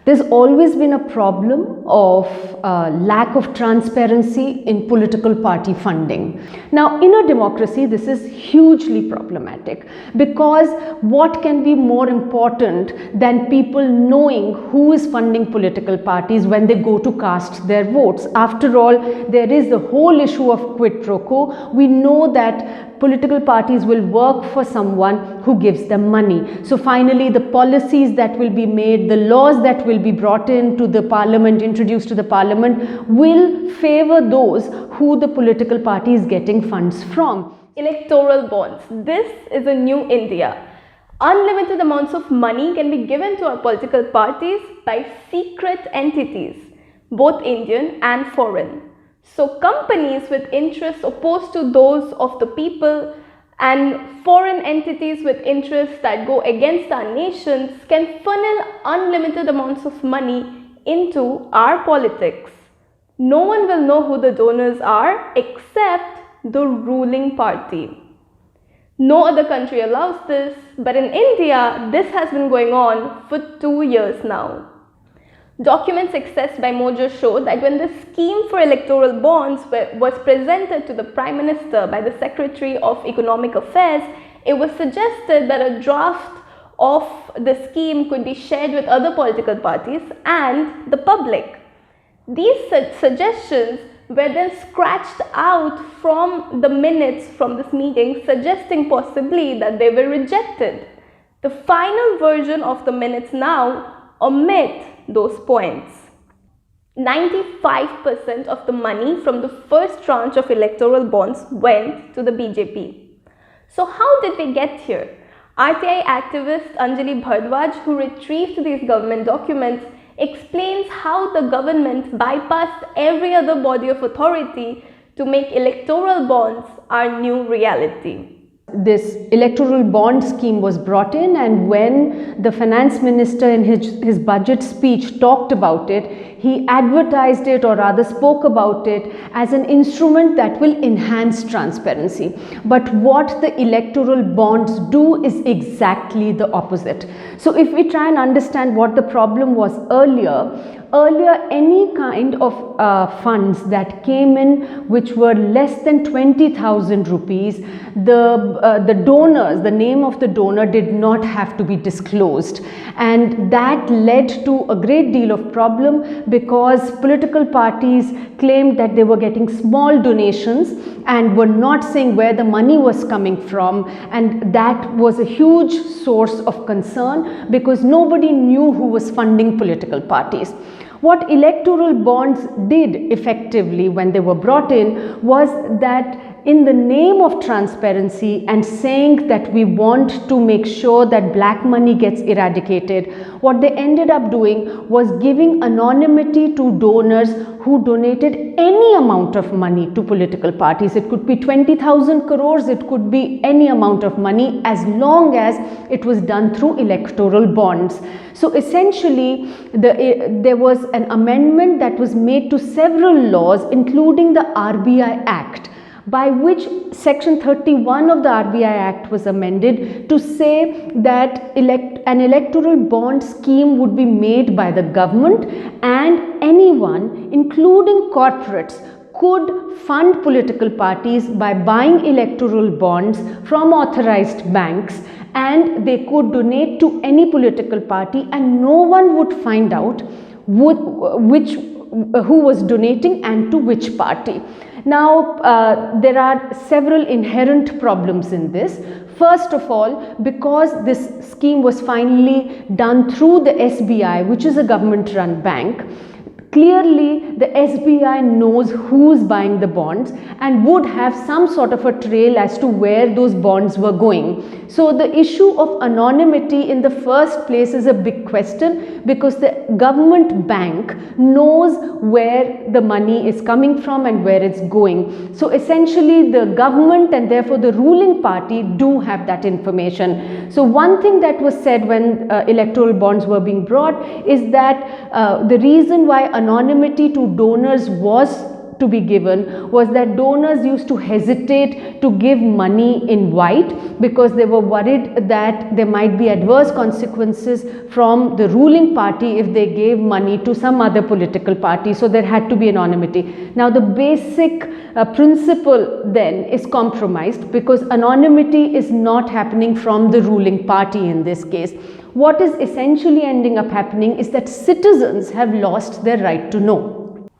There's always been a problem of lack of transparency in political party funding. Now, in a democracy, this is hugely problematic, because what can be more important than people knowing who is funding political parties when they go to cast their votes? After all, there is the whole issue of quid pro quo. We know that political parties will work for someone who gives them money. So finally, the policies that will be made, the laws that will be brought into the parliament, introduced to the parliament, will favor those who the political party is getting funds from. Electoral bonds. This is a new India. Unlimited amounts of money can be given to our political parties by secret entities, both Indian and foreign. So companies with interests opposed to those of the people and foreign entities with interests that go against our nations can funnel unlimited amounts of money into our politics. No one will know who the donors are except the ruling party. No other country allows this, but in India, this has been going on for 2 years now. Documents accessed by Mojo show that when the scheme for electoral bonds was presented to the Prime Minister by the Secretary of Economic Affairs, it was suggested that a draft of the scheme could be shared with other political parties and the public. These suggestions were then scratched out from the minutes from this meeting, suggesting possibly that they were rejected. The final version of the minutes now omit those points. 95% of the money from the first tranche of electoral bonds went to the BJP. So how did we get here? RTI activist Anjali Bhardwaj, who retrieved these government documents, explains how the government bypassed every other body of authority to make electoral bonds our new reality. This electoral bond scheme was brought in, and when the finance minister in his budget speech talked about it, he advertised it, or rather spoke about it, as an instrument that will enhance transparency. But what the electoral bonds do is exactly the opposite. So if we try and understand what the problem was earlier, any kind of funds that came in which were less than 20,000 rupees, the donors, the name of the donor did not have to be disclosed, and that led to a great deal of problem, because political parties claimed that they were getting small donations and were not saying where the money was coming from, and that was a huge source of concern because nobody knew who was funding political parties. What electoral bonds did effectively when they were brought in was that, in the name of transparency and saying that we want to make sure that black money gets eradicated, what they ended up doing was giving anonymity to donors who donated any amount of money to political parties. It could be 20,000 crores, it could be any amount of money, as long as it was done through electoral bonds. So essentially, there was an amendment that was made to several laws, including the RBI Act, by which Section 31 of the RBI Act was amended to say that an electoral bond scheme would be made by the government, and anyone, including corporates, could fund political parties by buying electoral bonds from authorized banks, and they could donate to any political party, and no one would find out who was donating and to which party. Now, there are several inherent problems in this. First of all, because this scheme was finally done through the SBI, which is a government-run bank, clearly the SBI knows who's buying the bonds and would have some sort of a trail as to where those bonds were going. So the issue of anonymity in the first place is a big question, because the government bank knows where the money is coming from and where it's going. So essentially, the government and therefore the ruling party do have that information. So one thing that was said when electoral bonds were being brought is that the reason why anonymity to donors was to be given was that donors used to hesitate to give money in white because they were worried that there might be adverse consequences from the ruling party if they gave money to some other political party. So there had to be anonymity. Now the basic principle then is compromised because anonymity is not happening from the ruling party in this case. What is essentially ending up happening is that citizens have lost their right to know.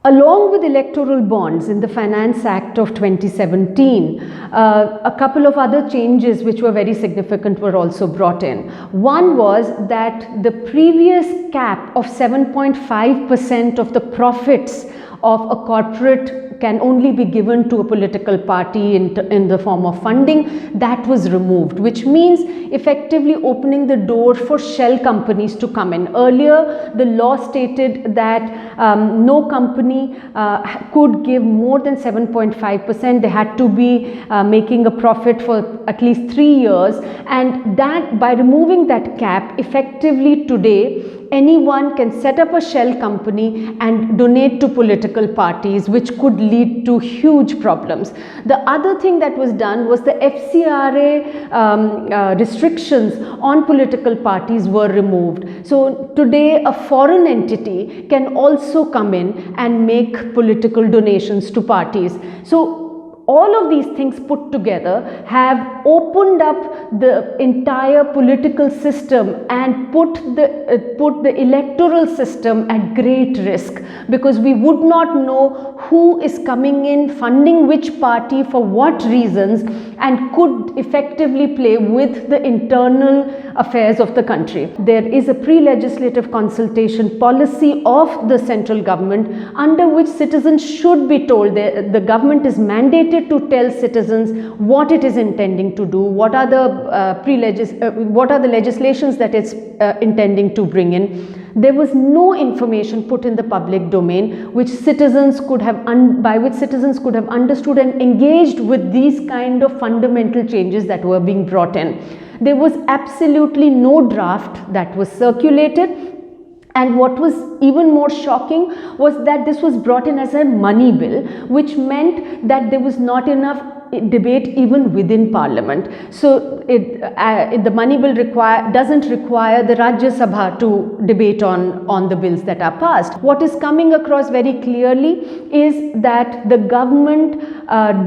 Along with electoral bonds in the Finance Act of 2017, a couple of other changes which were very significant were also brought in. One was that the previous cap of 7.5% of the profits of a corporate can only be given to a political party in the form of funding. That was removed, which means effectively opening the door for shell companies to come in. Earlier, the law stated that no company could give more than 7.5%. They had to be making a profit for at least 3 years, and that by removing that cap, effectively today anyone can set up a shell company and donate to political parties, which could lead to huge problems. The other thing that was done was the FCRA restrictions on political parties were removed. So today a foreign entity can also come in and make political donations to parties. So all of these things put together have opened up the entire political system and put the electoral system at great risk, because we would not know who is coming in, funding which party for what reasons, and could effectively play with the internal affairs of the country. There is a pre-legislative consultation policy of the central government under which citizens should be told. The government is mandated to tell citizens what it is intending to do, what are the legislations that it's intending to bring in. There was no information put in the public domain by which citizens could have understood and engaged with these kind of fundamental changes that were being brought in. There was absolutely no draft that was circulated. And what was even more shocking was that this was brought in as a money bill, which meant that there was not enough debate even within Parliament. So the money bill doesn't require the Rajya Sabha to debate on the bills that are passed. What is coming across very clearly is that the government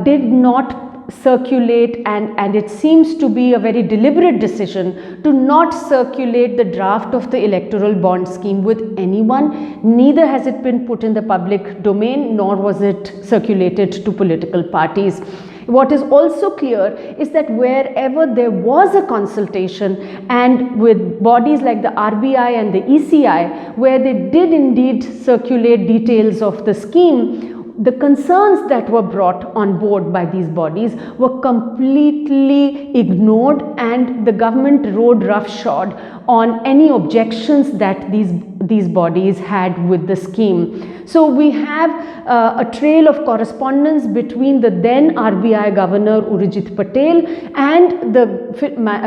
did not circulate, and it seems to be a very deliberate decision to not circulate the draft of the electoral bond scheme with anyone. Neither has it been put in the public domain, nor was it circulated to political parties. What is also clear is that wherever there was a consultation, and with bodies like the RBI and the ECI, where they did indeed circulate details of the scheme, the concerns that were brought on board by these bodies were completely ignored, and the government rode roughshod on any objections that these bodies had with the scheme. So we have a trail of correspondence between the then RBI Governor Urjit Patel and the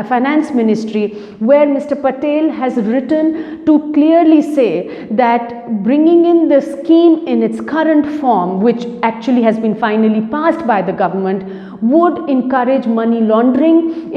Finance Ministry, where Mr. Patel has written to clearly say that bringing in the scheme in its current form, which actually has been finally passed by the government, would encourage money laundering.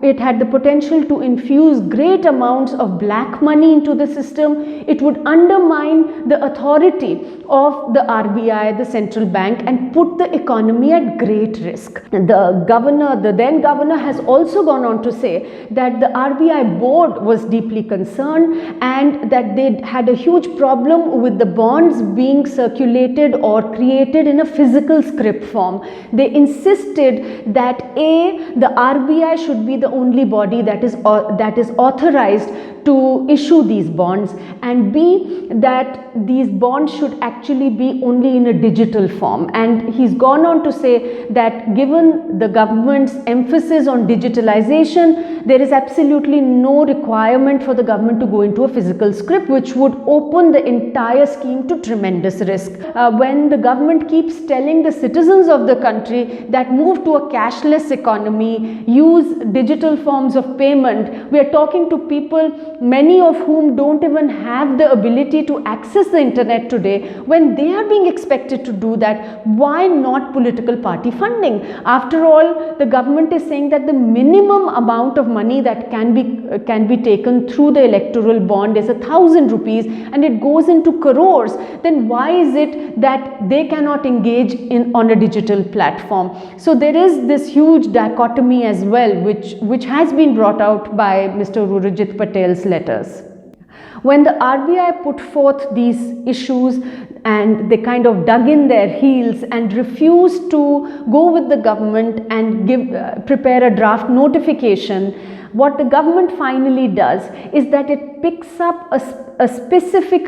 It had the potential to infuse great amounts of black money into the system. It would undermine the authority of the RBI, the central bank, and put the economy at great risk. The then governor, has also gone on to say that the RBI board was deeply concerned, and that they had a huge problem with the bonds being circulated or created in a physical script form. They insisted that the RBI should be the only body that is authorized to issue these bonds, and B, that these bonds should actually be only in a digital form. And he's gone on to say that given the government's emphasis on digitalization, there is absolutely no requirement for the government to go into a physical script, which would open the entire scheme to tremendous risk. When the government keeps telling the citizens of the country that move to a cashless economy, use digital forms of payment, we are talking to people many of whom don't even have the ability to access the internet today, when they are being expected to do that, why not political party funding? After all, the government is saying that the minimum amount of money that can be taken through the electoral bond is 1,000 rupees, and it goes into crores. Then why is it that they cannot engage on a digital platform? So there is this huge dichotomy as well, which has been brought out by Mr. Urujit Patel's letters. When the RBI put forth these issues and they kind of dug in their heels and refused to go with the government and prepare a draft notification, what the government finally does is that it picks up a specific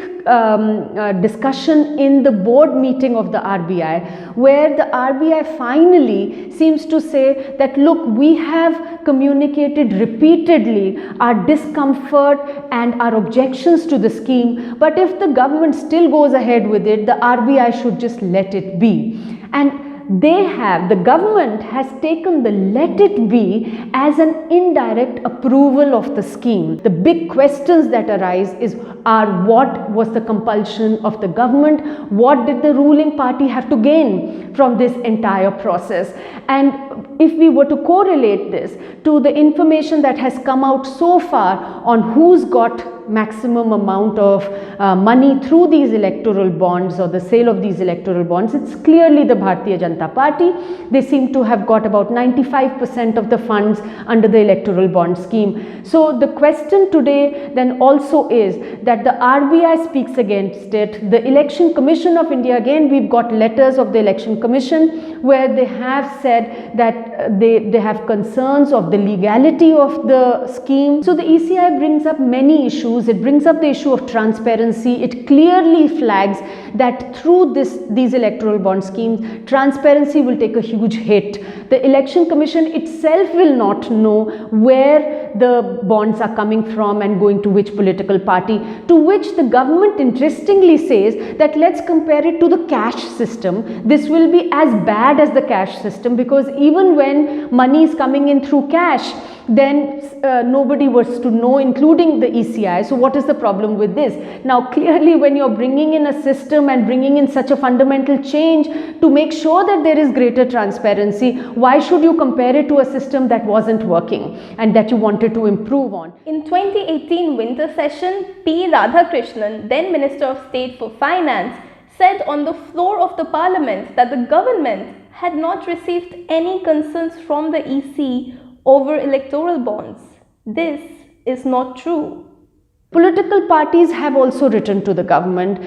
discussion in the board meeting of the RBI, where the RBI finally seems to say that, look, we have communicated repeatedly our discomfort and our objections to the scheme, but if the government still goes ahead with it, the RBI should just let it be. And the government has taken the let it be as an indirect approval of the scheme. The big questions that arise are what was the compulsion of the government? What did the ruling party have to gain from this entire process? And if we were to correlate this to the information that has come out so far on who's got maximum amount of money through these electoral bonds or the sale of these electoral bonds, it's clearly the Bharatiya Janata Party. They seem to have got about 95% of the funds under the electoral bond scheme. So the question today then also is that the RBI speaks against it. The Election Commission of India, again, we've got letters of the Election Commission where they have said that they have concerns of the legality of the scheme. So the ECI brings up many issues. It brings up the issue of transparency. It clearly flags that through these electoral bond schemes, transparency will take a huge hit. The Election Commission itself will not know where the bonds are coming from and going to which political party, to which the government interestingly says that let's compare it to the cash system. This will be as bad as the cash system, because even when money is coming in through cash, then nobody was to know, including the ECI. So what is the problem with this? Now clearly, when you're bringing in a system and bringing in such a fundamental change to make sure that there is greater transparency, why should you compare it to a system that wasn't working and that you wanted to improve on? In 2018 winter session, P. Radhakrishnan, then Minister of State for Finance, said on the floor of the Parliament that the government had not received any concerns from the EC over electoral bonds. This is not true. Political parties have also written to the government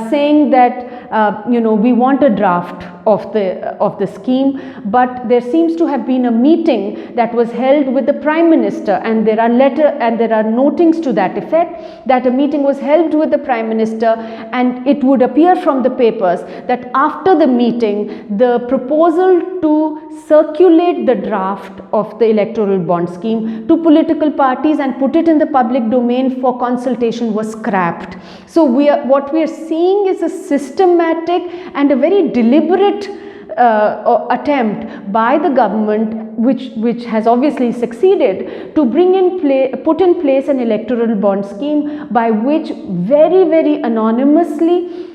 saying that we want a draft of the scheme, but there seems to have been a meeting that was held with the Prime Minister, and there are notings to that effect that a meeting was held with the Prime Minister, and it would appear from the papers that after the meeting, the proposal to circulate the draft of the electoral bond scheme to political parties and put it in the public domain for consultation was scrapped. So what we are seeing is a systematic and a very deliberate attempt by the government, which has obviously succeeded, to put in place an electoral bond scheme by which very, very anonymously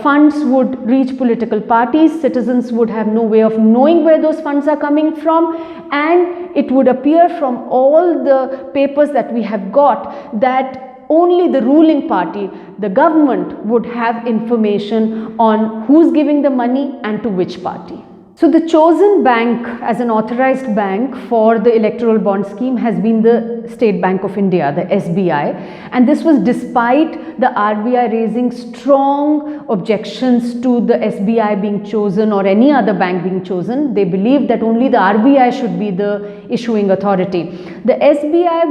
funds would reach political parties. Citizens would have no way of knowing where those funds are coming from, and it would appear from all the papers that we have got that only the ruling party, the government, would have information on who's giving the money and to which party. So the chosen bank as an authorized bank for the electoral bond scheme has been the State Bank of India, the SBI, and this was despite the RBI raising strong objections to the SBI being chosen or any other bank being chosen. They believed that only the RBI should be the issuing authority. The SBI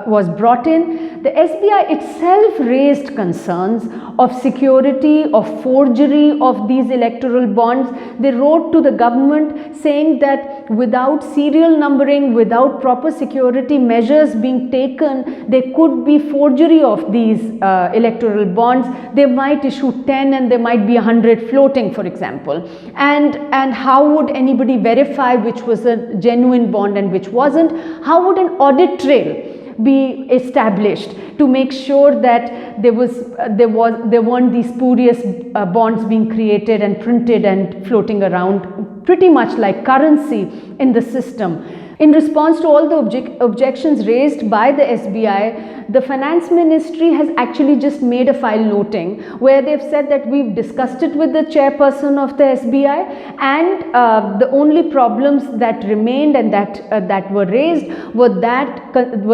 was brought in. The SBI itself raised concerns of security, of forgery of these electoral bonds. They wrote to the government saying that without serial numbering, without proper security measures being taken, there could be forgery of these electoral bonds. They might issue 10 and there might be 100 floating, for example. And how would anybody verify which was a genuine bond and which wasn't? How would an audit trail be established to make sure that there weren't these spurious bonds being created and printed and floating around, pretty much like currency in the system. In response to all the objections raised by the SBI, the Finance Ministry has actually just made a file noting where they've said that we've discussed it with the chairperson of the SBI, and the only problems that remained and that were raised were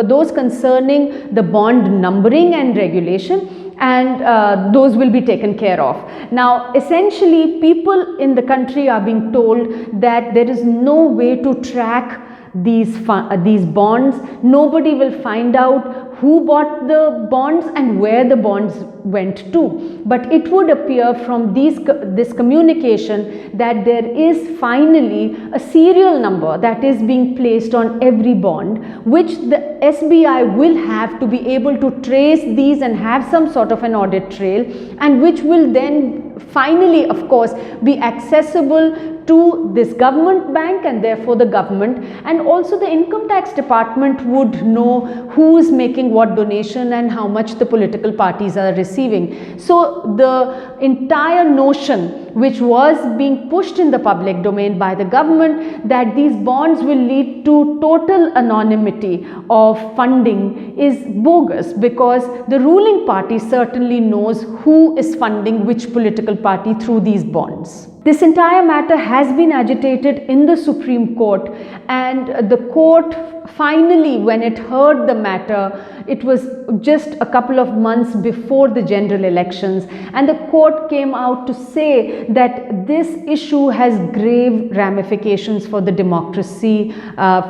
those concerning the bond numbering and regulation, and those will be taken care of. Now, essentially, people in the country are being told that there is no way to track these bonds. Nobody will find out who bought the bonds and where the bonds went to. But it would appear from this communication that there is finally a serial number that is being placed on every bond, which the SBI will have to be able to trace these and have some sort of an audit trail, and which will then finally, of course, be accessible to this government bank and therefore the government, and also the income tax department would know who is making what donation and how much the political parties are receiving. So the entire notion which was being pushed in the public domain by the government, that these bonds will lead to total anonymity of funding, is bogus, because the ruling party certainly knows who is funding which political party through these bonds. This entire matter has been agitated in the Supreme Court, and the court finally, when it heard the matter, it was just a couple of months before the general elections, and the court came out to say that this issue has grave ramifications for the democracy,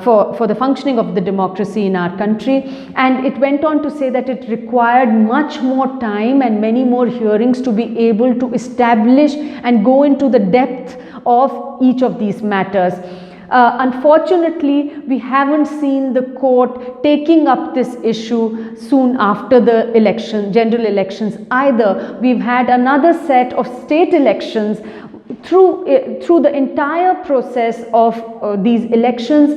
for the functioning of the democracy in our country. And it went on to say that it required much more time and many more hearings to be able to establish and go into the depth of each of these matters. Unfortunately, we haven't seen the court taking up this issue soon after the general elections either. We've had another set of state elections. Through the entire process of these elections,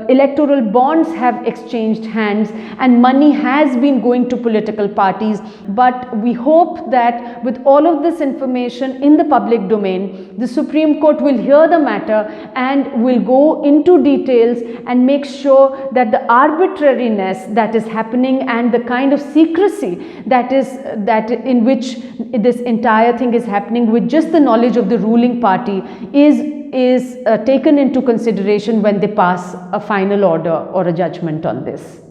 electoral bonds have exchanged hands and money has been going to political parties. But we hope that with all of this information in the public domain, the Supreme Court will hear the matter and will go into details and make sure that the arbitrariness that is happening and the kind of secrecy that in which this entire thing is happening with just the knowledge of the ruling party is taken into consideration when they pass a final order or a judgment on this.